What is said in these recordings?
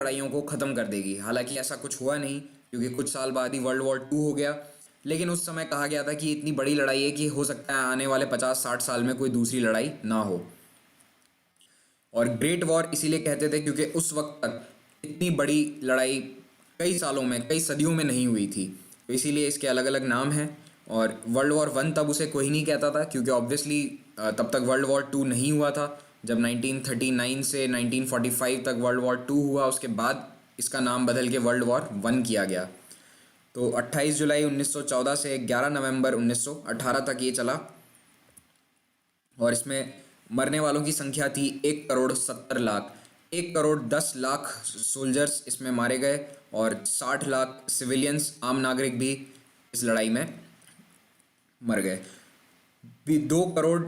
लड़ाइयों को ख़त्म कर देगी। हालांकि ऐसा कुछ हुआ नहीं, क्योंकि कुछ साल बाद ही वर्ल्ड वॉर टू हो गया। लेकिन उस समय कहा गया था कि इतनी बड़ी लड़ाई है कि हो सकता है आने वाले 50-60 साल में कोई दूसरी लड़ाई ना हो। और ग्रेट वॉर इसीलिए कहते थे क्योंकि उस वक्त तक इतनी बड़ी लड़ाई कई सालों में, कई सदियों में नहीं हुई थी, तो इसीलिए इसके अलग अलग नाम हैं। और वर्ल्ड वॉर वन तब उसे कोई नहीं कहता था, क्योंकि ऑब्वियसली तब तक वर्ल्ड वॉर टू नहीं हुआ था। जब 1939 से 1945 तक वर्ल्ड वॉर टू हुआ, उसके बाद इसका नाम बदल के वर्ल्ड वॉर वन किया गया। तो 28 जुलाई 1914 से 11 नवंबर 1918 तक ये चला। और इसमें मरने वालों की संख्या थी 1,70,00,000। 1,10,00,000 सोल्जर्स इसमें मारे गए और 60 लाख सिविलियंस, आम नागरिक भी इस लड़ाई में मर गए। भी 2 करोड़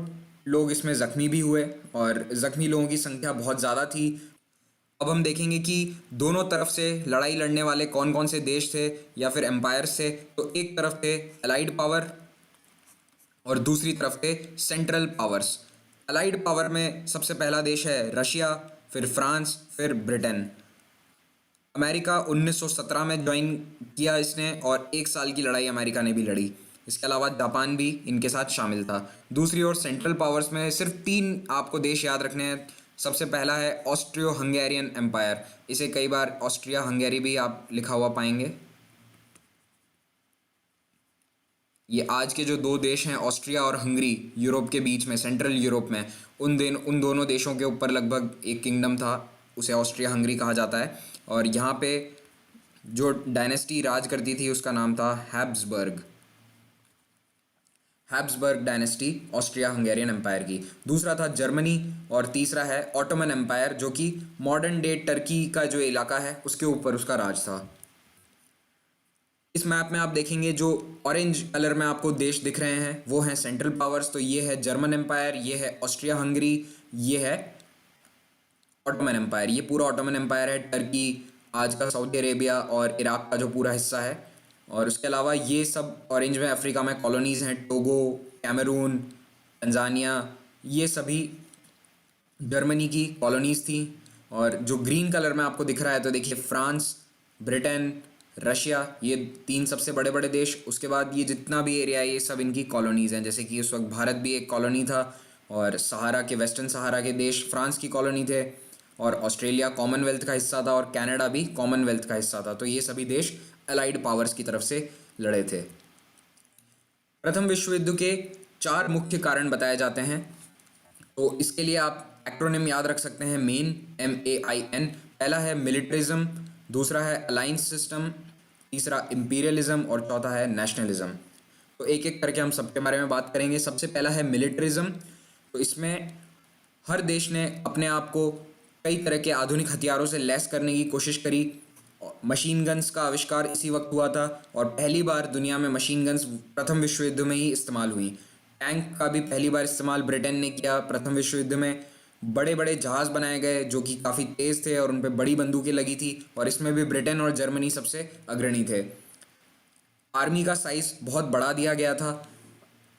लोग इसमें ज़ख्मी भी हुए और ज़ख्मी लोगों की संख्या बहुत ज़्यादा थी। अब हम देखेंगे कि दोनों तरफ से लड़ाई लड़ने वाले कौन कौन से देश थे या फिर एम्पायर्स थे। तो एक तरफ थे अलाइड पावर और दूसरी तरफ थे सेंट्रल पावर्स। अलाइड पावर में सबसे पहला देश है रशिया, फिर फ्रांस, फिर ब्रिटेन। अमेरिका 1917 में ज्वाइन किया इसने और 1 साल की लड़ाई अमेरिका ने भी लड़ी। इसके अलावा जापान भी इनके साथ शामिल था। दूसरी ओर सेंट्रल पावर्स में सिर्फ 3 आपको देश याद रखने हैं। सबसे पहला है ऑस्ट्रियो हंगेरियन एम्पायर। इसे कई बार ऑस्ट्रिया हंगेरी भी आप लिखा हुआ पाएंगे। ये आज के जो 2 देश हैं ऑस्ट्रिया और हंगरी, यूरोप के बीच में, सेंट्रल यूरोप में, उन दोनों देशों के ऊपर लगभग एक किंगडम था, उसे ऑस्ट्रिया हंगरी कहा जाता है। और यहाँ पे जो डायनेस्टी राज करती थी उसका नाम था Habsburg. Habsburg dynasty Austria Hungarian empire की। दूसरा था जर्मनी और तीसरा है ऑटोमन एम्पायर, जो कि मॉडर्न डे टर्की का जो इलाका है उसके ऊपर उसका राज था। इस मैप में आप देखेंगे जो ऑरेंज कलर में आपको देश दिख रहे हैं वो हैं सेंट्रल पावर्स। तो ये है जर्मन एम्पायर, ये है ऑस्ट्रिया हंगरी, ये है ऑटोमन एम्पायर। ये पूरा ऑटोमन एम्पायर है, टर्की, आज का सऊदी अरेबिया और इराक का जो पूरा हिस्सा है। और उसके अलावा ये सब ऑरेंज में अफ्रीका में कॉलोनीज़ हैं, टोगो, कैमरून, तंजानिया, ये सभी जर्मनी की कॉलोनीज़ थी। और जो ग्रीन कलर में आपको दिख रहा है, तो देखिए फ्रांस, ब्रिटेन, रशिया, ये 3 सबसे बड़े बड़े देश। उसके बाद ये जितना भी एरिया है ये सब इनकी कॉलोनीज़ हैं। जैसे कि उस वक्त भारत भी एक कॉलोनी था और सहारा के, वेस्टर्न सहारा के देश फ्रांस की कॉलोनी थे। और ऑस्ट्रेलिया कॉमनवेल्थ का हिस्सा था और कनाडा भी कॉमनवेल्थ का हिस्सा था। तो ये सभी देश अलाइड पावर्स की तरफ से लड़े थे। प्रथम विश्व युद्ध के 4 मुख्य कारण बताए जाते हैं। तो इसके लिए आप एक्रोनिम याद रख सकते हैं, MAIN। पहला है मिलिट्रिज्म, दूसरा है अलायंस सिस्टम, तीसरा इंपीरियलिज्म और चौथा है नेशनलिज्म। तो एक एक करके हम सबके बारे में बात करेंगे। सबसे पहला है मिलिट्रिज्म। तो इसमें हर देश ने अपने आप को कई तरह के आधुनिक हथियारों से लैस करने की कोशिश करी। मशीन गन्स का आविष्कार इसी वक्त हुआ था और पहली बार दुनिया में मशीन गन्स प्रथम विश्व युद्ध में ही इस्तेमाल हुई। टैंक का भी पहली बार इस्तेमाल ब्रिटेन ने किया प्रथम विश्व युद्ध में। बड़े बड़े जहाज़ बनाए गए जो कि काफ़ी तेज़ थे और उन पर बड़ी बंदूकें लगी थी, और इसमें भी ब्रिटेन और जर्मनी सबसे अग्रणी थे। आर्मी का साइज़ बहुत बढ़ा दिया गया था।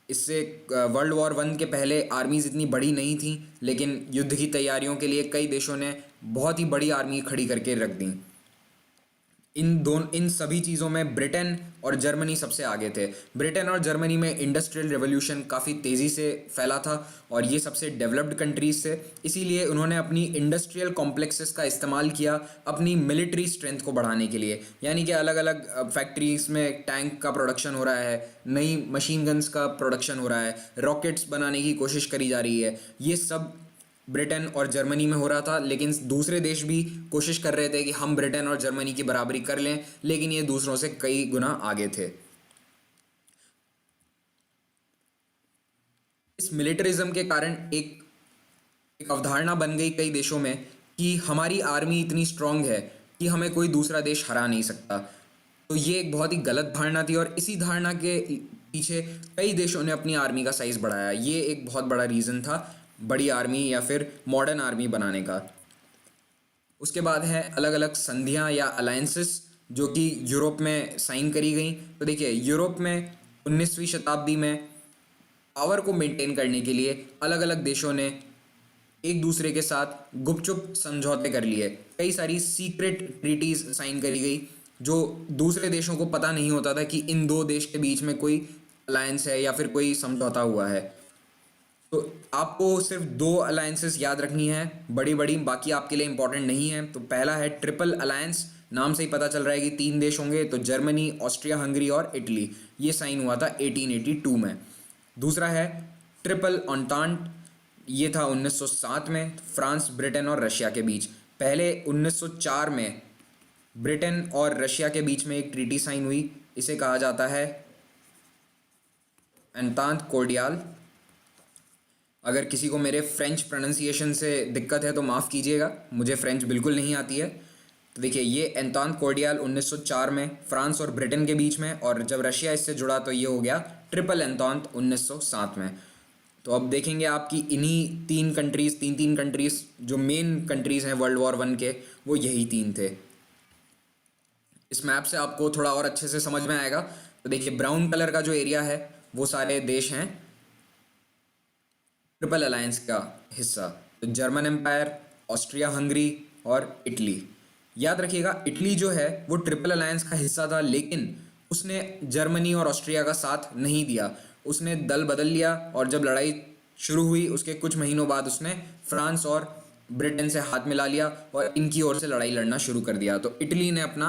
इससे वर्ल्ड वॉर वन के पहले आर्मीज़ इतनी बड़ी नहीं थी, लेकिन युद्ध की तैयारियों के लिए कई देशों ने बहुत ही बड़ी आर्मी खड़ी करके रख दी। इन सभी चीज़ों में ब्रिटेन और जर्मनी सबसे आगे थे। ब्रिटेन और जर्मनी में इंडस्ट्रियल रेवोल्यूशन काफ़ी तेज़ी से फैला था और ये सबसे डेवलप्ड कंट्रीज थे। इसीलिए उन्होंने अपनी इंडस्ट्रियल कॉम्प्लेक्सेस का इस्तेमाल किया अपनी मिलिट्री स्ट्रेंथ को बढ़ाने के लिए। यानी कि अलग अलग फैक्ट्रीज में टैंक का प्रोडक्शन हो रहा है, नई मशीन गन्स का प्रोडक्शन हो रहा है, रॉकेट्स बनाने की कोशिश करी जा रही है। ये सब ब्रिटेन और जर्मनी में हो रहा था, लेकिन दूसरे देश भी कोशिश कर रहे थे कि हम ब्रिटेन और जर्मनी की बराबरी कर लें, लेकिन ये दूसरों से कई गुना आगे थे। इस मिलिटरिज्म के कारण एक अवधारणा बन गई कई देशों में कि हमारी आर्मी इतनी स्ट्रांग है कि हमें कोई दूसरा देश हरा नहीं सकता। तो ये एक बहुत ही गलत धारणा थी और इसी धारणा के पीछे कई देशों ने अपनी आर्मी का साइज़ बढ़ाया। ये एक बहुत बड़ा रीज़न था बड़ी आर्मी या फिर मॉडर्न आर्मी बनाने का। उसके बाद है अलग अलग संधियां या अलायंसेस जो कि यूरोप में साइन करी गई। तो देखिए यूरोप में 19वीं शताब्दी में पावर को मेंटेन करने के लिए अलग अलग देशों ने एक दूसरे के साथ गुपचुप समझौते कर लिए, कई सारी सीक्रेट ट्रीटीज साइन करी गई जो दूसरे देशों को पता नहीं होता था कि इन दो देश के बीच में कोई अलायंस है या फिर कोई समझौता हुआ है। तो आपको सिर्फ दो अलायंसेस याद रखनी है बड़ी बड़ी, बाकी आपके लिए इंपॉर्टेंट नहीं है। तो पहला है ट्रिपल अलायंस, नाम से ही पता चल रहा है कि तीन देश होंगे, तो जर्मनी, ऑस्ट्रिया हंगरी और इटली। ये साइन हुआ था 1882 में। दूसरा है ट्रिपल ऑन्टांट, ये था 1907 में, फ्रांस, ब्रिटेन और रशिया के बीच। पहले 1904 में ब्रिटेन और रशिया के बीच में एक ट्रीटी साइन हुई, इसे कहा जाता है एंतांत कोर्डियाल। अगर किसी को मेरे फ्रेंच प्रोनाउंसिएशन से दिक्कत है तो माफ़ कीजिएगा, मुझे फ्रेंच बिल्कुल नहीं आती है। तो देखिए, ये एंतांत कोर्डियाल 1904 में फ्रांस और ब्रिटेन के बीच में, और जब रशिया इससे जुड़ा तो ये हो गया ट्रिपल एंतांत 1907 में। तो अब देखेंगे आपकी इन्हीं तीन कंट्रीज़ जो मेन कंट्रीज़ हैं वर्ल्ड वॉर 1 के, वो यही तीन थे। इस मैप से आपको थोड़ा और अच्छे से समझ में आएगा। तो देखिए, ब्राउन कलर का जो एरिया है वो सारे देश हैं ट्रिपल अलायंस का हिस्सा, तो जर्मन एम्पायर, ऑस्ट्रिया हंगरी और इटली। याद रखिएगा, इटली जो है वो ट्रिपल अलायंस का हिस्सा था, लेकिन उसने जर्मनी और ऑस्ट्रिया का साथ नहीं दिया। उसने दल बदल लिया, और जब लड़ाई शुरू हुई उसके कुछ महीनों बाद उसने फ्रांस और ब्रिटेन से हाथ मिला लिया और इनकी ओर से लड़ाई लड़ना शुरू कर दिया। तो इटली ने अपना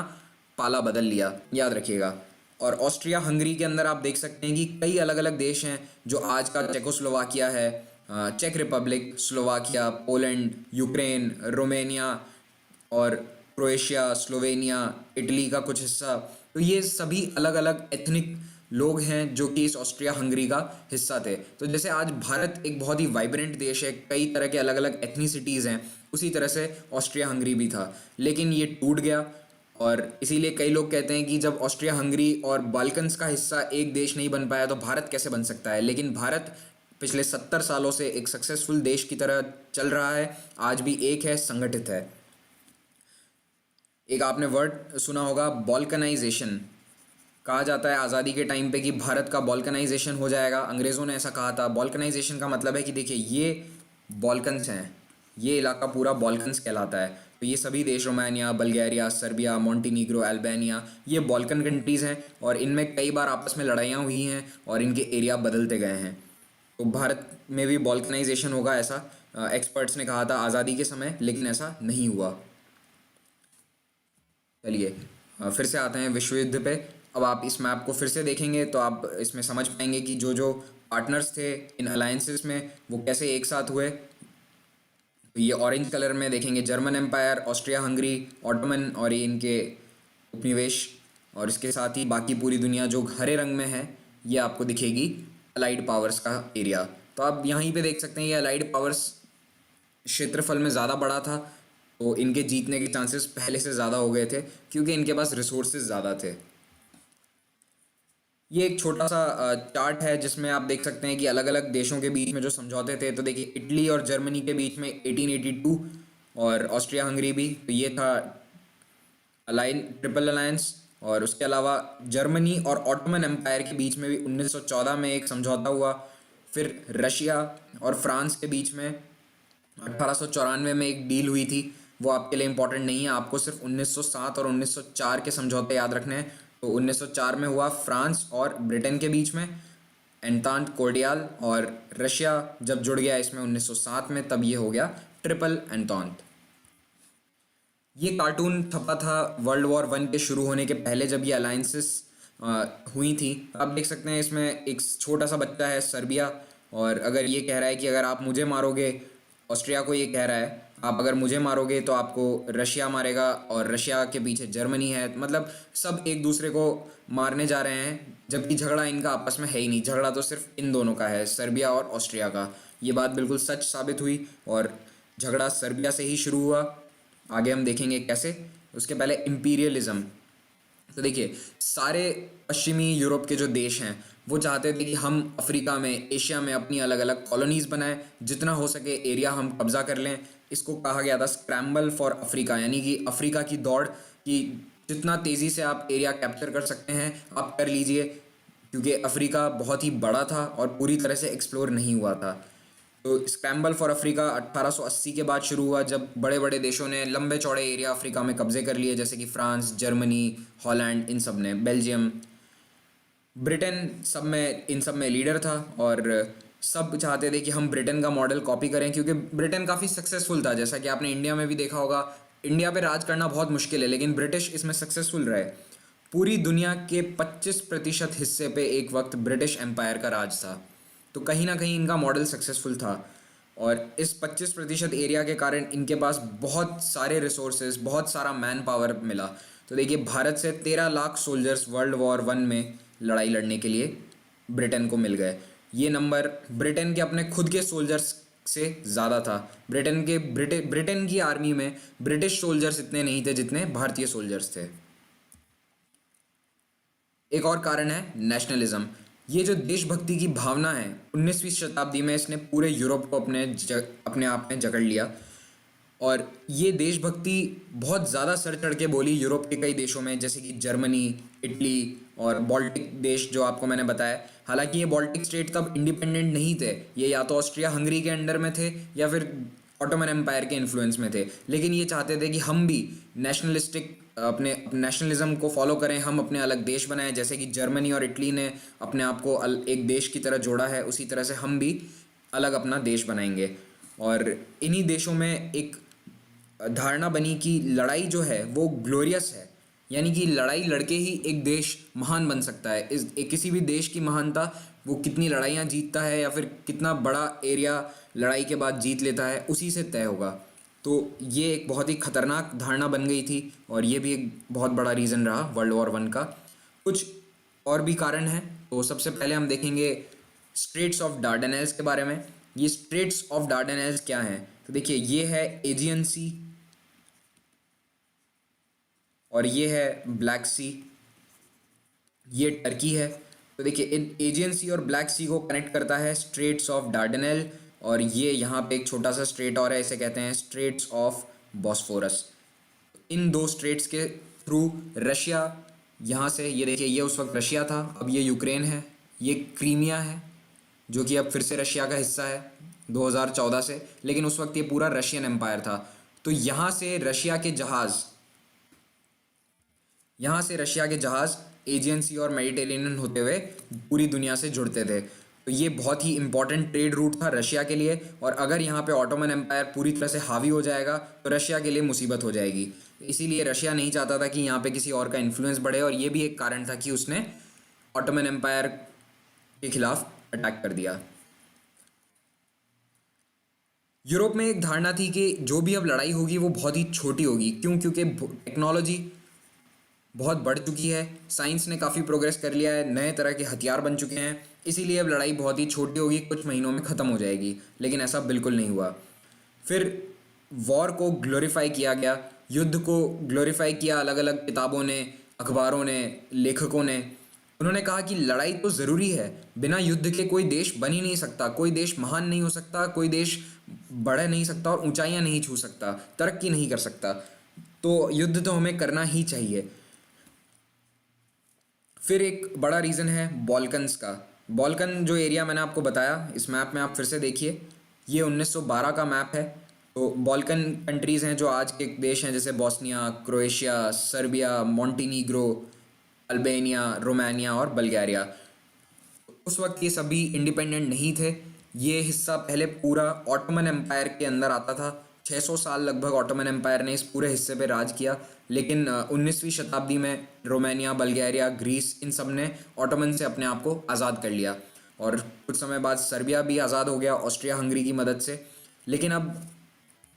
पाला बदल लिया, याद रखिएगा। और ऑस्ट्रिया हंगरी के अंदर आप देख सकते हैं कि कई अलग अलग देश हैं, जो आज का चेकोस्लोवाकिया है, चेक Republic, Slovakia, Poland, Ukraine, Romania और क्रोएशिया, स्लोवेनिया, इटली का कुछ हिस्सा। तो ये सभी अलग अलग एथनिक लोग हैं जो कि इस ऑस्ट्रिया हंगरी का हिस्सा थे। तो जैसे आज भारत एक बहुत ही वाइब्रेंट देश है, कई तरह के अलग अलग एथनिसिटीज़ हैं, उसी तरह से ऑस्ट्रिया हंगरी भी था, लेकिन ये टूट गया। और इसीलिए कई लोग कहते हैं कि जब ऑस्ट्रिया हंगरी और बाल्कन्स का हिस्सा एक देश नहीं बन पाया तो भारत कैसे बन सकता है। लेकिन भारत पिछले 70 सालों से एक सक्सेसफुल देश की तरह चल रहा है, आज भी एक है, संगठित है। एक आपने वर्ड सुना होगा बॉल्कनाइजेशन, कहा जाता है आज़ादी के टाइम पे कि भारत का बॉल्कनाइजेशन हो जाएगा, अंग्रेज़ों ने ऐसा कहा था। बॉल्कनाइजेशन का मतलब है कि देखिए, ये बॉल्कन्स हैं, ये इलाका पूरा बॉल्कन्स कहलाता है। तो ये सभी देश, रोमानिया, बल्गारिया, सर्बिया, मोंटीनीग्रो, अल्बानिया, ये बॉल्कन कंट्रीज़ हैं, और इनमें कई बार आपस में लड़ाइयाँ हुई हैं और इनके एरिया बदलते गए हैं। तो भारत में भी बॉल्कनाइजेशन होगा, ऐसा एक्सपर्ट्स ने कहा था आज़ादी के समय, लेकिन ऐसा नहीं हुआ। चलिए, फिर से आते हैं विश्व युद्ध पे। अब आप इस मैप को फिर से देखेंगे तो आप इसमें समझ पाएंगे कि जो जो पार्टनर्स थे इन अलायंसेस में वो कैसे एक साथ हुए। तो ये ऑरेंज कलर में देखेंगे German empire, Austria Hungary, Ottoman और ये इनके उपनिवेश, और इसके साथ ही बाकी पूरी दुनिया जो हरे रंग में है ये आपको दिखेगी अलाइड पावर्स का एरिया। तो आप यहीं पे देख सकते हैं ये अलाइड पावर्स क्षेत्रफल में ज़्यादा बड़ा था, तो इनके जीतने के चांसेस पहले से ज़्यादा हो गए थे क्योंकि इनके पास रिसोर्सेज ज़्यादा थे। ये एक छोटा सा चार्ट है जिसमें आप देख सकते हैं कि अलग अलग देशों के बीच में जो समझौते थे। तो देखिए, इटली और जर्मनी के बीच में 1882, और ऑस्ट्रिया हंगरी भी, तो ये था ट्रिपल अलायंस। और उसके अलावा जर्मनी और ऑटोमन एम्पायर के बीच में भी 1914 में एक समझौता हुआ। फिर रशिया और फ्रांस के बीच में 1894 में एक डील हुई थी, वो आपके लिए इंपॉर्टेंट नहीं है, आपको सिर्फ 1907 और 1904 के समझौते याद रखने हैं। तो 1904 में हुआ फ्रांस और ब्रिटेन के बीच में एंतांत कोर्डियाल, और रशिया जब जुड़ गया इसमें 1907 में, तब ये हो गया ट्रिपल एंतांत। ये कार्टून छपा था वर्ल्ड वॉर 1 के शुरू होने के पहले, जब ये अलायंसेस हुई थी। आप देख सकते हैं इसमें एक छोटा सा बच्चा है सर्बिया, और अगर ये कह रहा है कि अगर आप मुझे मारोगे, ऑस्ट्रिया को ये कह रहा है आप अगर मुझे मारोगे तो आपको रशिया मारेगा, और रशिया के पीछे जर्मनी है। मतलब सब एक दूसरे को मारने जा रहे हैं, जबकि झगड़ा इनका आपस में है ही नहीं, झगड़ा तो सिर्फ इन दोनों का है, सर्बिया और ऑस्ट्रिया का। ये बात बिल्कुल सच साबित हुई, और झगड़ा सर्बिया से ही शुरू हुआ। आगे हम देखेंगे कैसे। उसके पहले इम्पीरियलिज्म। तो देखिए, सारे पश्चिमी यूरोप के जो देश हैं वो चाहते थे कि हम अफ्रीका में, एशिया में अपनी अलग अलग कॉलोनीज़ बनाएं, जितना हो सके एरिया हम कब्जा कर लें। इसको कहा गया था स्क्रैम्बल फॉर अफ्रीका, यानी कि अफ्रीका की दौड़, कि जितना तेज़ी से आप एरिया कैप्चर कर सकते हैं आप कर लीजिए, क्योंकि अफ्रीका बहुत ही बड़ा था और पूरी तरह से एक्सप्लोर नहीं हुआ था। तो स्क्रैम्बल फॉर अफ्रीका 1880 के बाद शुरू हुआ, जब बड़े बड़े देशों ने लंबे चौड़े एरिया अफ्रीका में कब्जे कर लिए, जैसे कि फ्रांस, जर्मनी, हॉलैंड, इन सब ने, बेल्जियम, ब्रिटेन, इन सब में लीडर था। और सब चाहते थे कि हम ब्रिटेन का मॉडल कॉपी करें, क्योंकि ब्रिटेन काफ़ी सक्सेसफुल था। जैसा कि आपने इंडिया में भी देखा होगा, इंडिया पे राज करना बहुत मुश्किल है, लेकिन ब्रिटिश इसमें सक्सेसफुल रहे। पूरी दुनिया के 25% हिस्से पे एक वक्त ब्रिटिश एम्पायर का राज था, तो कहीं ना कहीं इनका मॉडल सक्सेसफुल था। और इस 25% एरिया के कारण इनके पास बहुत सारे रिसोर्सेज, बहुत सारा मैन पावर मिला। तो देखिए, भारत से 13 लाख सोल्जर्स वर्ल्ड वॉर 1 में लड़ाई लड़ने के लिए ब्रिटेन को मिल गए। ये नंबर ब्रिटेन के अपने खुद के सोल्जर्स से ज़्यादा था। ब्रिटेन की आर्मी में ब्रिटिश सोल्जर्स इतने नहीं थे जितने भारतीय सोल्जर्स थे। एक और कारण है नेशनलिज्म। ये जो देशभक्ति की भावना है, 19वीं शताब्दी में इसने पूरे यूरोप को अपने आप में जकड़ लिया। और ये देशभक्ति बहुत ज़्यादा सर चढ़ के बोली यूरोप के कई देशों में, जैसे कि जर्मनी, इटली और बाल्टिक देश जो आपको मैंने बताया। हालांकि ये बाल्टिक स्टेट तब इंडिपेंडेंट नहीं थे, ये या तो ऑस्ट्रिया हंगरी के अंडर में थे या फिर ऑटोमन एम्पायर के इन्फ्लुएंस में थे। लेकिन ये चाहते थे कि हम भी अपने नेशनलिज्म को फॉलो करें, हम अपने अलग देश बनाएं। जैसे कि जर्मनी और इटली ने अपने आप को एक देश की तरह जोड़ा है, उसी तरह से हम भी अलग अपना देश बनाएंगे। और इन्हीं देशों में एक धारणा बनी कि लड़ाई जो है वो ग्लोरियस है, यानी कि लड़ाई लड़के ही एक देश महान बन सकता है। किसी भी देश की महानता वो कितनी लड़ाइयाँ जीतता है या फिर कितना बड़ा एरिया लड़ाई के बाद जीत लेता है, उसी से तय होगा। तो ये एक बहुत ही खतरनाक धारणा बन गई थी, और ये भी एक बहुत बड़ा रीज़न रहा वर्ल्ड वॉर 1 का। कुछ और भी कारण हैं। तो सबसे पहले हम देखेंगे स्ट्रेट्स ऑफ डार्डेनेल्स के बारे में। ये स्ट्रेट्स ऑफ डार्डेनेल्स क्या हैं? तो देखिए, ये है एजियन सी और ये है ब्लैक सी, ये टर्की है। तो देखिए, इन एजियन सी और ब्लैक सी को कनेक्ट करता है स्ट्रेट्स ऑफ डार्डेनेल। और ये यहाँ पे एक छोटा सा स्ट्रेट और है, इसे कहते हैं स्ट्रेट्स ऑफ बॉस्फोरस। इन दो स्ट्रेट्स के थ्रू रशिया, यहाँ से ये देखिए, ये उस वक्त रशिया था, अब ये यूक्रेन है, ये क्रीमिया है जो कि अब फिर से रशिया का हिस्सा है 2014 से, लेकिन उस वक्त ये पूरा रशियन एम्पायर था। तो यहाँ से रशिया के जहाज़ एजियन सी और मेडिटेरेनियन होते हुए पूरी दुनिया से जुड़ते थे। तो ये बहुत ही इंपॉर्टेंट ट्रेड रूट था रशिया के लिए। और अगर यहाँ पे ऑटोमन एम्पायर पूरी तरह से हावी हो जाएगा तो रशिया के लिए मुसीबत हो जाएगी। इसीलिए रशिया नहीं चाहता था कि यहाँ पे किसी और का इन्फ्लुएंस बढ़े, और ये भी एक कारण था कि उसने ऑटोमन एम्पायर के खिलाफ अटैक कर दिया। यूरोप में एक धारणा थी कि जो भी अब लड़ाई होगी वो बहुत ही छोटी होगी। क्यों? क्योंकि टेक्नोलॉजी बहुत बढ़ चुकी है, साइंस ने काफ़ी प्रोग्रेस कर लिया है, नए तरह के हथियार बन चुके हैं, इसीलिए अब लड़ाई बहुत ही छोटी होगी, कुछ महीनों में ख़त्म हो जाएगी। लेकिन ऐसा बिल्कुल नहीं हुआ। फिर वॉर को ग्लोरीफाई किया गया, युद्ध को ग्लोरीफाई किया अलग अलग किताबों ने, अखबारों ने, लेखकों ने। उन्होंने कहा कि लड़ाई तो ज़रूरी है, बिना युद्ध के कोई देश बन ही नहीं सकता, कोई देश महान नहीं हो सकता, कोई देश बढ़ नहीं सकता और ऊंचाइयां नहीं छू सकता, तरक्की नहीं कर सकता। तो युद्ध तो हमें करना ही चाहिए। फिर एक बड़ा रीज़न है बॉल्कन्स का। बॉल्कन जो एरिया मैंने आपको बताया, इस मैप में आप फिर से देखिए, ये 1912 का मैप है। तो बॉल्कन कंट्रीज़ हैं जो आज के देश हैं, जैसे Bosnia, Croatia, Serbia, Montenegro, Albania, Romania और बल्गारिया। उस वक्त ये सभी इंडिपेंडेंट नहीं थे। ये हिस्सा पहले पूरा ऑटोमन एम्पायर के अंदर आता था। 600 साल लगभग ऑटोमन एम्पायर ने इस पूरे हिस्से पे राज किया। लेकिन 19वीं शताब्दी में रोमानिया, बल्गारिया, ग्रीस, इन सब ने ऑटोमन से अपने आप को आज़ाद कर लिया। और कुछ समय बाद सर्बिया भी आज़ाद हो गया ऑस्ट्रिया हंगरी की मदद से। लेकिन अब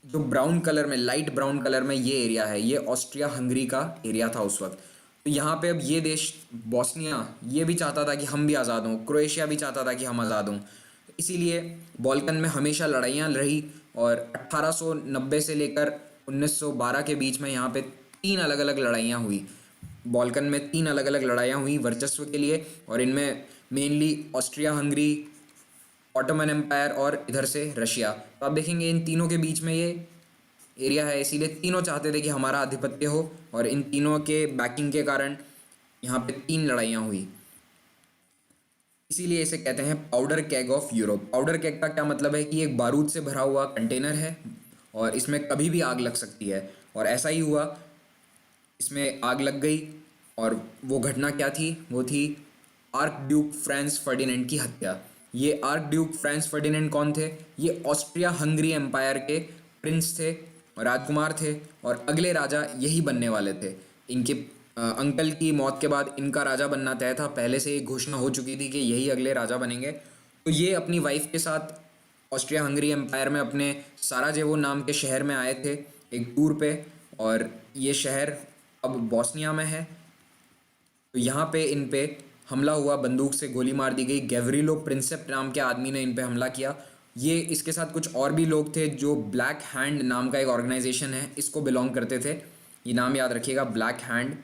जो ब्राउन कलर में, लाइट ब्राउन कलर में ये एरिया है, ये ऑस्ट्रिया हंगरी का एरिया था उस वक्त। तो यहाँ पे अब ये देश बॉस्निया, ये भी चाहता था कि हम भी आज़ाद हों, क्रोएशिया भी चाहता था कि हम आज़ाद हों। इसीलिए बॉल्कन में हमेशा लड़ाइयाँ रही। और 1890 से लेकर 1912 के बीच में यहाँ पे 3 अलग अलग लड़ाइयाँ हुई। बॉल्कन में 3 अलग अलग लड़ाइयाँ हुई वर्चस्व के लिए, और इनमें mainly Austria Hungary, Ottoman empire और इधर से रशिया। तो आप देखेंगे इन तीनों के बीच में ये एरिया है, इसीलिए तीनों चाहते थे कि हमारा आधिपत्य हो, और इन तीनों के बैकिंग के कारण यहाँ पे 3 लड़ाइयाँ हुई। इसीलिए इसे कहते हैं powder keg of Europe. Powder keg का क्या मतलब है कि एक बारूद से भरा हुआ कंटेनर है और इसमें कभी भी आग लग सकती है, और ऐसा ही हुआ, इसमें आग लग गई। और वो घटना क्या थी? वो थी आर्क ड्यूक फ्रांस फर्डिनेंड की हत्या। ये आर्क ड्यूक फ्रांस फर्डिनेंड कौन थे? ये ऑस्ट्रिया हंगरी एम्पायर के प्रिंस थे, राजकुमार थे, और अगले राजा यही बनने वाले थे। इनके अंकल की मौत के बाद इनका राजा बनना तय था, पहले से एक घोषणा हो चुकी थी कि यही अगले राजा बनेंगे। तो ये अपनी वाइफ के साथ ऑस्ट्रिया हंगरी एम्पायर में अपने साराजेवो नाम के शहर में आए थे एक टूर पे, और ये शहर अब बॉस्निया में है। तो यहाँ पे इन पे हमला हुआ, बंदूक से गोली मार दी गई। गैवरिलो प्रिंसेप नाम के आदमी ने इन पे हमला किया। ये इसके साथ कुछ और भी लोग थे जो ब्लैक हैंड नाम का एक ऑर्गेनाइजेशन है, इसको बिलोंग करते थे। ये नाम याद रखिएगा, ब्लैक हैंड।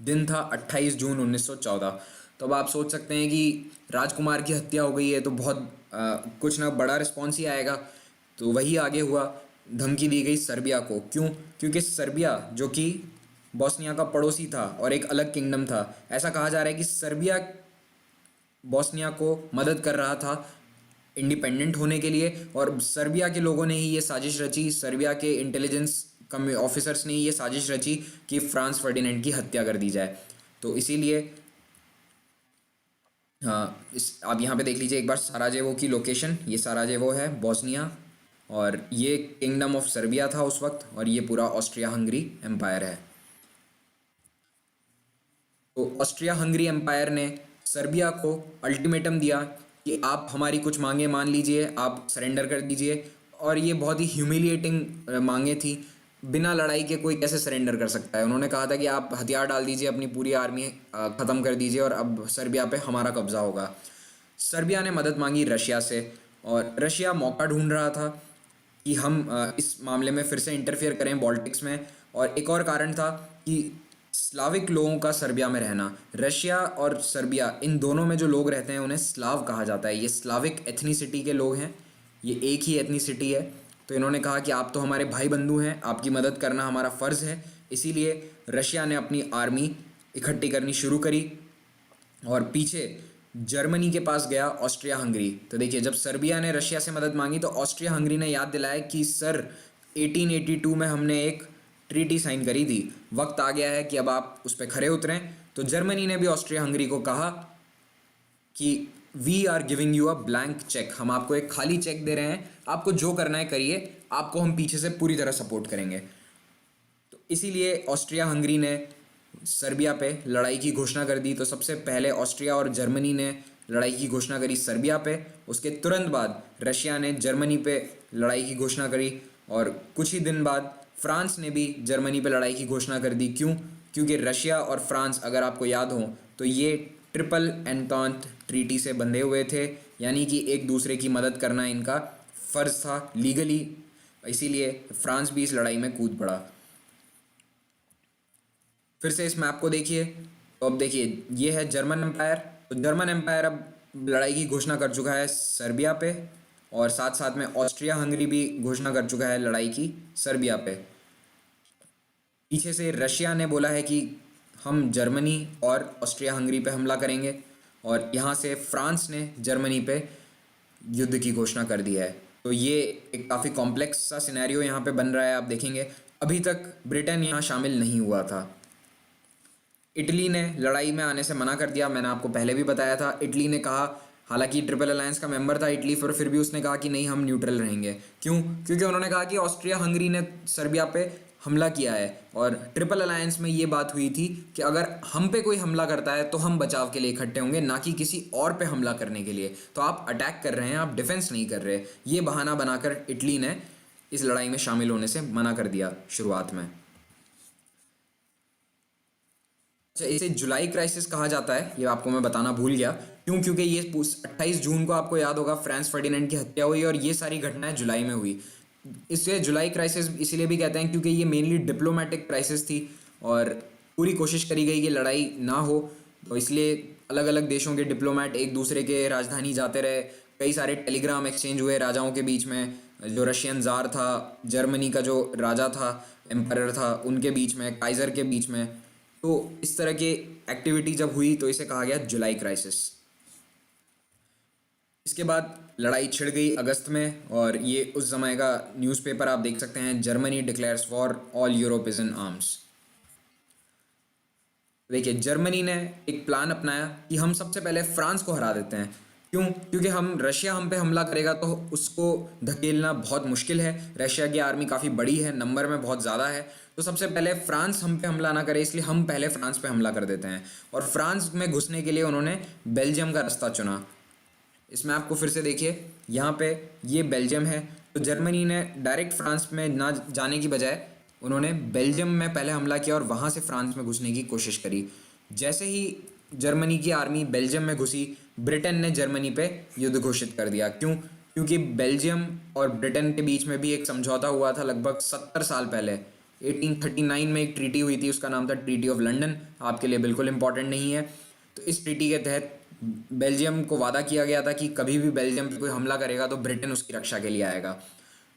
दिन था 28 जून 1914। तो अब आप सोच सकते हैं कि राजकुमार की हत्या हो गई है तो बहुत कुछ ना बड़ा रिस्पॉन्स ही आएगा। तो वही आगे हुआ, धमकी दी गई सर्बिया को। क्यों? क्योंकि सर्बिया जो कि बॉस्निया का पड़ोसी था और एक अलग किंगडम था, ऐसा कहा जा रहा है कि सर्बिया बॉस्निया को मदद कर रहा था इंडिपेंडेंट होने के लिए, और सर्बिया के लोगों ने ही ये साजिश रची, सर्बिया के इंटेलिजेंस ऑफिसर्स ने ये साजिश रची कि फ्रांस फर्डिनेंड की हत्या कर दी जाए। तो इसीलिए हाँ, आप यहाँ पे देख लीजिए एक बार साराजेवो की लोकेशन। ये साराजेवो है, बॉस्निया, और ये किंगडम ऑफ सर्बिया था उस वक्त, और ये पूरा ऑस्ट्रिया हंगरी एम्पायर है। तो ऑस्ट्रिया हंगरी एम्पायर ने सर्बिया को अल्टीमेटम दिया कि आप हमारी कुछ मांगे मान लीजिए, आप सरेंडर कर दीजिए। और ये बहुत ही ह्यूमिलिएटिंग मांगे थी। बिना लड़ाई के कोई कैसे सरेंडर कर सकता है? उन्होंने कहा था कि आप हथियार डाल दीजिए, अपनी पूरी आर्मी ख़त्म कर दीजिए, और अब सर्बिया पे हमारा कब्जा होगा। सर्बिया ने मदद मांगी रशिया से, और रशिया मौका ढूंढ रहा था कि हम इस मामले में फिर से इंटरफियर करें बॉल्टिक्स में। और एक और कारण था कि स्लाविक लोगों का सर्बिया में रहना। रशिया और सर्बिया, इन दोनों में जो लोग रहते हैं उन्हें स्लाव कहा जाता है। ये स्लाविक एथनिसिटी के लोग हैं, ये एक ही एथनिसिटी है। तो इन्होंने कहा कि आप तो हमारे भाई बंधु हैं, आपकी मदद करना हमारा फ़र्ज़ है। इसीलिए रशिया ने अपनी आर्मी इकट्ठी करनी शुरू करी, और पीछे जर्मनी के पास गया ऑस्ट्रिया हंगरी। तो देखिए, जब सर्बिया ने रशिया से मदद मांगी तो ऑस्ट्रिया हंगरी ने याद दिलाया कि सर 1882 में हमने एक ट्रीटी साइन करी थी, वक्त आ गया है कि अब आप उस पर खरे उतरें। तो जर्मनी ने भी ऑस्ट्रिया हंगरी को कहा कि we are giving you a blank cheque, हम आपको एक खाली चेक दे रहे हैं, आपको जो करना है करिए, आपको हम पीछे से पूरी तरह सपोर्ट करेंगे। तो इसीलिए ऑस्ट्रिया हंगरी ने सर्बिया पे लड़ाई की घोषणा कर दी। तो सबसे पहले ऑस्ट्रिया और जर्मनी ने लड़ाई की घोषणा करी सर्बिया पे, उसके तुरंत बाद रशिया ने जर्मनी पे लड़ाई की घोषणा करी, और कुछ ही दिन बाद फ्रांस ने भी जर्मनी पे लड़ाई की घोषणा कर दी। क्यों? क्योंकि रशिया और फ्रांस, अगर आपको याद हो, तो ये ट्रिपल एंटॉन्ट ट्रीटी से बंधे हुए थे, यानी कि एक दूसरे की मदद करना इनका फ़र्ज़ था लीगली। इसीलिए फ्रांस भी इस लड़ाई में कूद पड़ा। फिर से इस मैप को देखिए, तो अब देखिए ये है जर्मन एम्पायर। तो जर्मन एम्पायर अब लड़ाई की घोषणा कर चुका है सर्बिया पे, और साथ साथ में ऑस्ट्रिया हंगरी भी घोषणा कर चुका है लड़ाई की सर्बिया पे। पीछे से रशिया ने बोला है कि हम जर्मनी और ऑस्ट्रिया हंगरी पे हमला करेंगे, और यहाँ से फ्रांस ने जर्मनी पे युद्ध की घोषणा कर दी है। तो ये एक काफ़ी कॉम्प्लेक्स सा सिनेरियो यहाँ पे बन रहा है। आप देखेंगे अभी तक ब्रिटेन यहाँ शामिल नहीं हुआ था। इटली ने लड़ाई में आने से मना कर दिया, मैंने आपको पहले भी बताया था। इटली ने कहा, हालांकि ट्रिपल अलायंस का मेंबर था इटली, फिर भी उसने कहा कि नहीं, हम न्यूट्रल रहेंगे। क्यों? क्योंकि उन्होंने कहा कि ऑस्ट्रिया हंगरी ने सर्बिया पे हमला किया है, और ट्रिपल अलायंस में ये बात हुई थी कि अगर हम पे कोई हमला करता है तो हम बचाव के लिए इकट्ठे होंगे, ना कि किसी और पे हमला करने के लिए। तो आप अटैक कर रहे हैं, आप डिफेंस नहीं कर रहे। ये बहाना बनाकर इटली ने इस लड़ाई में शामिल होने से मना कर दिया शुरुआत में। अच्छा, इसे जुलाई क्राइसिस कहा जाता है, ये आपको मैं बताना भूल गया। क्यों? क्योंकि ये 28 जून को, आपको याद होगा, फ्रांस फर्डिनेंड की हत्या हुई, और ये सारी घटनाएं जुलाई में हुई। इससे जुलाई क्राइसिस इसलिए भी कहते हैं क्योंकि ये मेनली डिप्लोमेटिक क्राइसिस थी, और पूरी कोशिश करी गई कि लड़ाई ना हो। तो इसलिए अलग अलग देशों के डिप्लोमेट एक दूसरे के राजधानी जाते रहे, कई सारे टेलीग्राम एक्सचेंज हुए राजाओं के बीच में, जो रशियन जार था, जर्मनी का जो राजा था, एम्पायर था, उनके बीच में, काइज़र के बीच में। तो इस तरह की एक्टिविटी जब हुई तो इसे कहा गया जुलाई क्राइसिस। इसके बाद लड़ाई छिड़ गई अगस्त में, और ये उस समय का न्यूज़पेपर आप देख सकते हैं, Germany declares war, all Europe is in arms. देखिए, जर्मनी ने एक प्लान अपनाया कि हम सबसे पहले फ्रांस को हरा देते हैं। क्यों? क्योंकि रशिया हम पे हमला करेगा तो उसको धकेलना बहुत मुश्किल है। रशिया की आर्मी काफ़ी बड़ी है, नंबर में बहुत ज़्यादा है, तो सबसे पहले फ्रांस हम पे हमला ना करे, इसलिए हम पहले फ्रांस पे हमला कर देते हैं। और फ्रांस में घुसने के लिए उन्होंने बेल्जियम का रास्ता चुना। इसमें आपको फिर से देखिए, यहाँ पे ये बेल्जियम है, तो जर्मनी ने डायरेक्ट फ्रांस में ना जाने की बजाय उन्होंने बेल्जियम में पहले हमला किया और वहाँ से फ्रांस में घुसने की कोशिश करी। जैसे ही जर्मनी की आर्मी बेल्जियम में घुसी, ब्रिटेन ने जर्मनी पे युद्ध घोषित कर दिया। क्यों? क्योंकि बेल्जियम और ब्रिटेन के बीच में भी एक समझौता हुआ था लगभग 70 साल पहले। 1839 में एक ट्रीटी हुई थी, उसका नाम था ट्रीटी ऑफ लंदन, आपके लिए बिल्कुल इंपॉर्टेंट नहीं है। तो इस ट्रीटी के तहत बेल्जियम को वादा किया गया था कि कभी भी बेल्जियम पे कोई हमला करेगा तो ब्रिटेन उसकी रक्षा के लिए आएगा।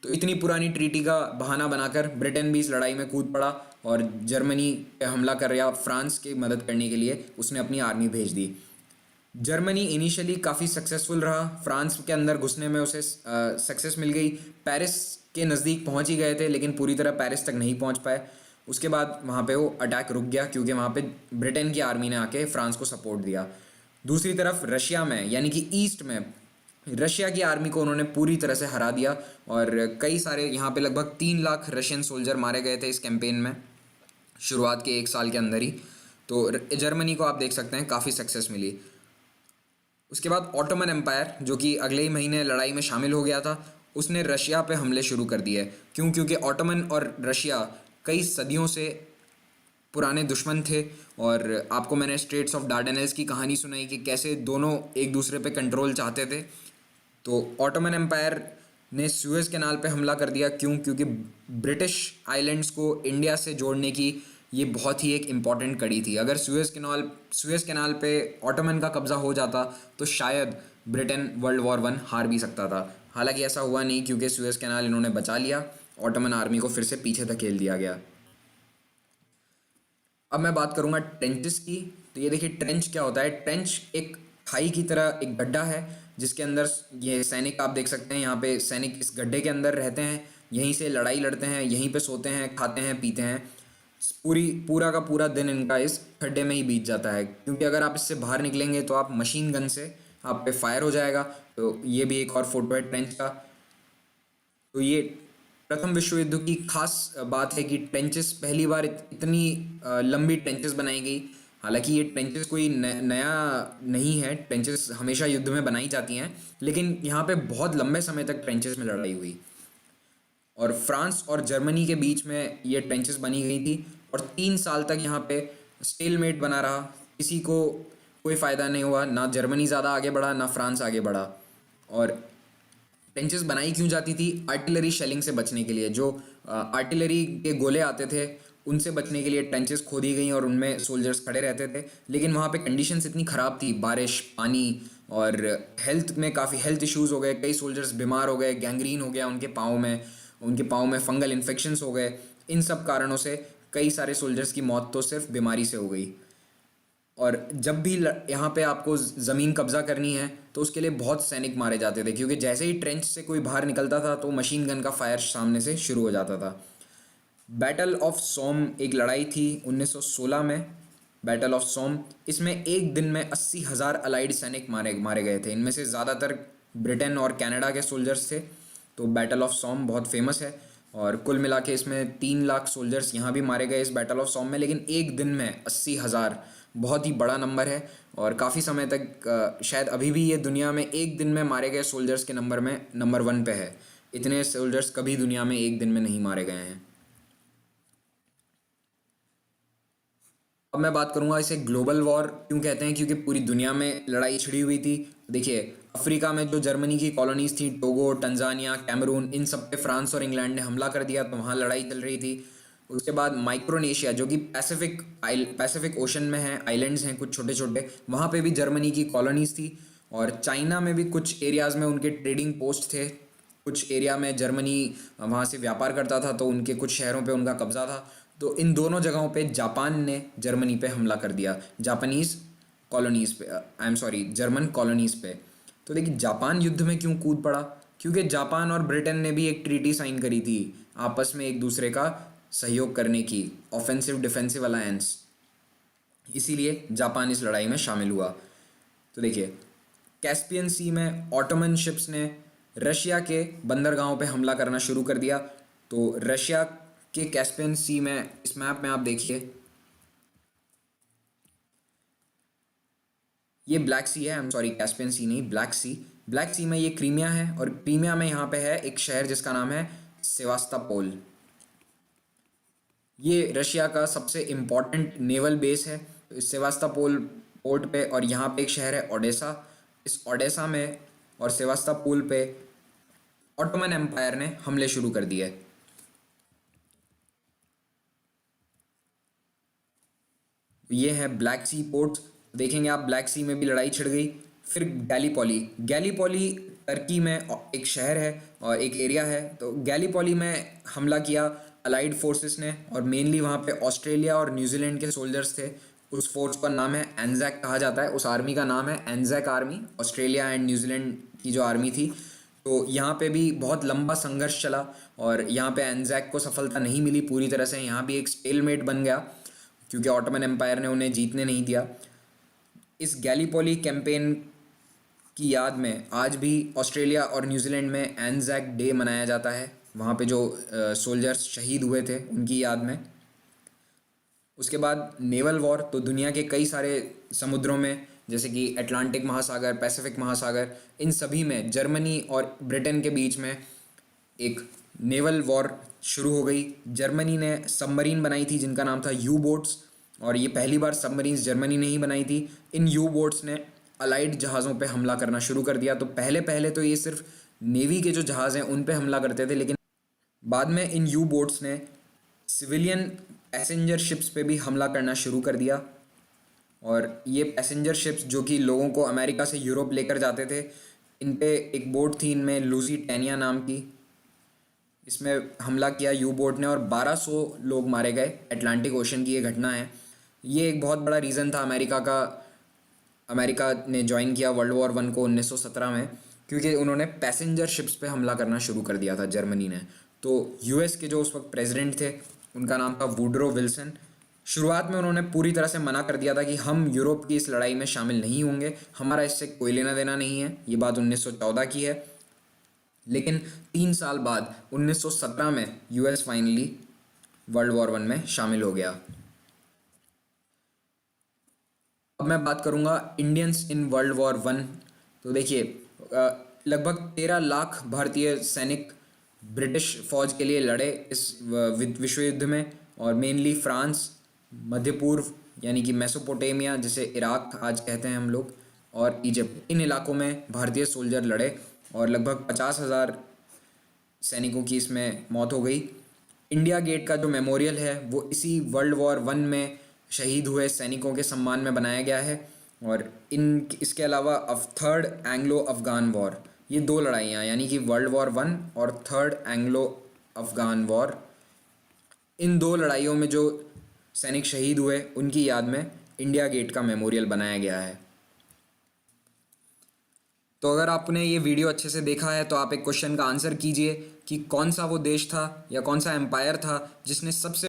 तो इतनी पुरानी ट्रीटी का बहाना बनाकर ब्रिटेन भी इस लड़ाई में कूद पड़ा और जर्मनी पे हमला कर रहा, फ्रांस की मदद करने के लिए उसने अपनी आर्मी भेज दी। जर्मनी इनिशियली काफ़ी सक्सेसफुल रहा, फ्रांस के अंदर घुसने में उसे सक्सेस मिल गई। पेरिस के नज़दीक पहुंच ही गए थे, लेकिन पूरी तरह पेरिस तक नहीं पहुंच पाए। उसके बाद वहाँ पे वो अटैक रुक गया, क्योंकि वहाँ पे ब्रिटेन की आर्मी ने आके फ्रांस को सपोर्ट दिया। दूसरी तरफ रशिया में, यानी कि ईस्ट में, रशिया की आर्मी को उन्होंने पूरी तरह से हरा दिया, और कई सारे यहाँ पे लगभग 3 लाख रशियन सोल्जर मारे गए थे इस कैंपेन में, शुरुआत के 1 साल के अंदर ही। तो जर्मनी को आप देख सकते हैं काफ़ी सक्सेस मिली। उसके बाद ऑटोमन एम्पायर, जो कि अगले ही महीने लड़ाई में शामिल हो गया था, उसने रशिया पे हमले शुरू कर दिए। क्यों? क्योंकि ऑटोमन और रशिया कई सदियों से पुराने दुश्मन थे, और आपको मैंने स्ट्रेट्स ऑफ डार्डेनेल्स की कहानी सुनाई कि कैसे दोनों एक दूसरे पे कंट्रोल चाहते थे। तो ऑटोमन एम्पायर ने सुएज़ कैनाल पे हमला कर दिया। क्यों? क्योंकि ब्रिटिश आइलैंड्स को इंडिया से जोड़ने की ये बहुत ही एक इम्पॉर्टेंट कड़ी थी। अगर सुएज़ कैनाल पे ऑटोमन का कब्ज़ा हो जाता तो शायद ब्रिटेन वर्ल्ड वॉर 1 हार भी सकता था। हालांकि ऐसा हुआ नहीं, क्योंकि सुएज़ कैनाल इन्होंने बचा लिया, ऑटोमन आर्मी को फिर से पीछे धकेल दिया गया। अब मैं बात करूंगा ट्रेंचेस की। तो ये देखिए, ट्रेंच क्या होता है। ट्रेंच एक खाई की तरह एक गड्ढा है, जिसके अंदर ये सैनिक, आप देख सकते हैं यहाँ पे सैनिक इस गड्ढे के अंदर रहते हैं, यहीं से लड़ाई लड़ते हैं, यहीं पे सोते हैं, खाते हैं, पीते हैं। पूरा का पूरा दिन इनका इस गड्ढे में ही बीत जाता है, क्योंकि अगर आप इससे बाहर निकलेंगे तो आप मशीन गन से आप पे फायर हो जाएगा। तो ये भी एक और फोटो है ट्रेंच का। तो ये प्रथम विश्व युद्ध की खास बात है कि ट्रेंचेस पहली बार इतनी लंबी ट्रेंचेस बनाई गई। हालांकि ये ट्रेंचेस कोई नया नहीं है, ट्रेंचेस हमेशा युद्ध में बनाई जाती हैं, लेकिन यहाँ पे बहुत लंबे समय तक ट्रेंचेस में लड़ाई हुई, और फ्रांस और जर्मनी के बीच में ये ट्रेंचेस बनी गई थी, और 3 साल तक यहाँ पे स्टेलमेट बना रहा। किसी को कोई फ़ायदा नहीं हुआ, ना जर्मनी ज़्यादा आगे बढ़ा, ना फ्रांस आगे बढ़ा। और ट्रेंचेस बनाई क्यों जाती थी? आर्टिलरी शेलिंग से बचने के लिए। जो आर्टिलरी के गोले आते थे, उनसे बचने के लिए ट्रेंचेस खोदी गई और उनमें सोल्जर्स खड़े रहते थे। लेकिन वहाँ पे कंडीशंस इतनी ख़राब थी, बारिश, पानी, और हेल्थ में काफ़ी हेल्थ इश्यूज़ हो गए, कई सोल्जर्स बीमार हो गए, गैंग्रीन हो गया उनके पाँव में फंगल इन्फेक्शंस हो गए। इन सब कारणों से कई सारे सोल्जर्स की मौत तो सिर्फ बीमारी से हो गई। और जब भी यहाँ पे आपको ज़मीन कब्जा करनी है तो उसके लिए बहुत सैनिक मारे जाते थे, क्योंकि जैसे ही ट्रेंच से कोई बाहर निकलता था तो मशीन गन का फायर सामने से शुरू हो जाता था। बैटल ऑफ सोम एक लड़ाई थी 1916 में, बैटल ऑफ सोम। इसमें एक दिन में 80,000 अलाइड सैनिक मारे गए थे। इनमें से ज़्यादातर ब्रिटेन और कनाडा के सोल्जर्स थे। तो बैटल ऑफ सोम बहुत फेमस है, और कुल मिला के इसमें 3 लाख सोल्जर्स यहाँ भी मारे गए इस बैटल ऑफ सोम में। लेकिन एक दिन में 80,000 बहुत ही बड़ा नंबर है, और काफ़ी समय तक शायद अभी भी ये दुनिया में एक दिन में मारे गए सोल्जर्स के नंबर में नंबर 1 पे है। इतने सोल्जर्स कभी दुनिया में एक दिन में नहीं मारे गए हैं। अब मैं बात करूंगा इसे ग्लोबल वॉर क्यों कहते हैं, क्योंकि पूरी दुनिया में लड़ाई छिड़ी हुई थी। देखिए, अफ्रीका में जो जर्मनी की कॉलोनीज थी, टोगो, टंजानिया, कैमरून, इन सब पे फ्रांस और इंग्लैंड ने हमला कर दिया, तो वहाँ लड़ाई चल रही थी। उसके बाद माइक्रोनेशिया, जो कि पैसिफिक ओशन में है, आइलैंड्स हैं कुछ छोटे छोटे, वहाँ पे भी जर्मनी की कॉलोनीज थी। और चाइना में भी कुछ एरियाज़ में उनके ट्रेडिंग पोस्ट थे। कुछ एरिया में जर्मनी वहाँ से व्यापार करता था, तो उनके कुछ शहरों पे उनका कब्जा था। तो इन दोनों जगहों पे जापान ने जर्मनी पे हमला कर दिया, जापानीज़ कॉलोनीज़ पे, I am sorry, German colonies पे। तो देखिए जापान युद्ध में क्यों कूद पड़ा, क्योंकि जापान और ब्रिटेन ने भी एक ट्रीटी साइन करी थी आपस में एक दूसरे का सहयोग करने की, ऑफेंसिव डिफेंसिव अलायंस, इसीलिए जापान इस लड़ाई में शामिल हुआ। तो देखिए कैस्पियन सी में ऑटोमन शिप्स ने रशिया के बंदरगाहों पे हमला करना शुरू कर दिया। तो रशिया के कैस्पियन सी में इस मैप में आप देखिए ये ब्लैक सी है, आई एम सॉरी कैस्पियन सी नहीं, ब्लैक सी। ब्लैक सी में ये क्रीमिया है और क्रीमिया में यहाँ पे है एक शहर जिसका नाम है सेवास्टोपोल। ये रशिया का सबसे इम्पॉर्टेंट नेवल बेस है सेवास्टोपोल पोर्ट पे, और यहाँ पे एक शहर है ओडेसा। इस ओडेसा में और सेवास्टोपोल पे ऑटोमन एम्पायर ने हमले शुरू कर दिए। ये है ब्लैक सी पोर्ट, देखेंगे आप ब्लैक सी में भी लड़ाई छिड़ गई। फिर गैलीपोली, गैलीपोली टर्की में एक शहर है और एक एरिया है। तो गैलीपोली में हमला किया अलाइड फोर्सेस ने, और मेनली वहाँ पे ऑस्ट्रेलिया और न्यूजीलैंड के सोल्जर्स थे। उस फोर्स का नाम है एनजैक कहा जाता है, उस आर्मी का नाम है एनजैक आर्मी, ऑस्ट्रेलिया एंड न्यूजीलैंड की जो आर्मी थी। तो यहाँ पे भी बहुत लंबा संघर्ष चला और यहाँ पे एनजैक को सफलता नहीं मिली पूरी तरह से। यहाँ भी एक स्टेलमेट बन गया क्योंकि ऑटोमन एम्पायर ने उन्हें जीतने नहीं दिया। इस गैलीपोली कैंपेन की याद में आज भी ऑस्ट्रेलिया और न्यूजीलैंड में एनजैक डे मनाया जाता है, वहाँ पे जो सोल्जर्स शहीद हुए थे उनकी याद में। उसके बाद नेवल वॉर, तो दुनिया के कई सारे समुद्रों में जैसे कि अटलांटिक महासागर, पैसिफिक महासागर, इन सभी में जर्मनी और ब्रिटेन के बीच में एक नेवल वॉर शुरू हो गई। जर्मनी ने सबमरीन बनाई थी जिनका नाम था यू बोट्स, और ये पहली बार सबमरीन्स जर्मनी ने ही बनाई थी। इन यू बोट्स ने अलाइड जहाज़ों पे हमला करना शुरू कर दिया। तो पहले पहले तो ये सिर्फ नेवी के जो जहाज़ हैं उन पे हमला करते थे, लेकिन बाद में इन यू बोट्स ने सिविलियन पैसेंजर शिप्स पे भी हमला करना शुरू कर दिया। और ये पैसेंजर शिप्स जो कि लोगों को अमेरिका से यूरोप लेकर जाते थे, इन पे एक बोट थी इनमें लुजिटेनिया नाम की, इसमें हमला किया यू बोट ने और 1200 लोग मारे गए। अटलांटिक ओशन की ये घटना है। ये एक बहुत बड़ा रीज़न था अमेरिका ने ज्वाइन किया वर्ल्ड वॉर 1 को 1917 में, क्योंकि उन्होंने पैसेंजर शिप्स पे हमला करना शुरू कर दिया था जर्मनी ने। तो यूएस के जो उस वक्त प्रेसिडेंट थे उनका नाम था वुडरो विल्सन। शुरुआत में उन्होंने पूरी तरह से मना कर दिया था कि हम यूरोप की इस लड़ाई में शामिल नहीं होंगे, हमारा इससे कोई लेना देना नहीं है। ये बात 1914 की है। लेकिन 3 साल बाद 1917 में यूएस फाइनली वर्ल्ड वॉर 1 में शामिल हो गया। अब मैं बात करूंगा इंडियंस इन वर्ल्ड वॉर 1। तो देखिए लगभग 13 लाख भारतीय सैनिक ब्रिटिश फौज के लिए लड़े इस विश्व युद्ध में, और मेनली फ्रांस, मध्य पूर्व यानी कि मेसोपोटामिया जिसे इराक आज कहते हैं हम लोग, और इजिप्ट, इन इलाकों में भारतीय सोल्जर लड़े और लगभग 50,000 सैनिकों की इसमें मौत हो गई। इंडिया गेट का जो मेमोरियल है वो इसी वर्ल्ड वॉर 1 में शहीद हुए सैनिकों के सम्मान में बनाया गया है। और इसके अलावा थर्ड एंग्लो अफ़गान वॉर, ये 2 लड़ाइयाँ यानी कि वर्ल्ड वॉर 1 और थर्ड एंग्लो अफ़गान वॉर, इन 2 लड़ाइयों में जो सैनिक शहीद हुए उनकी याद में इंडिया गेट का मेमोरियल बनाया गया है। तो अगर आपने ये वीडियो अच्छे से देखा है तो आप एक क्वेश्चन का आंसर कीजिए कि कौन सा वो देश था या कौन सा एम्पायर था जिसने सबसे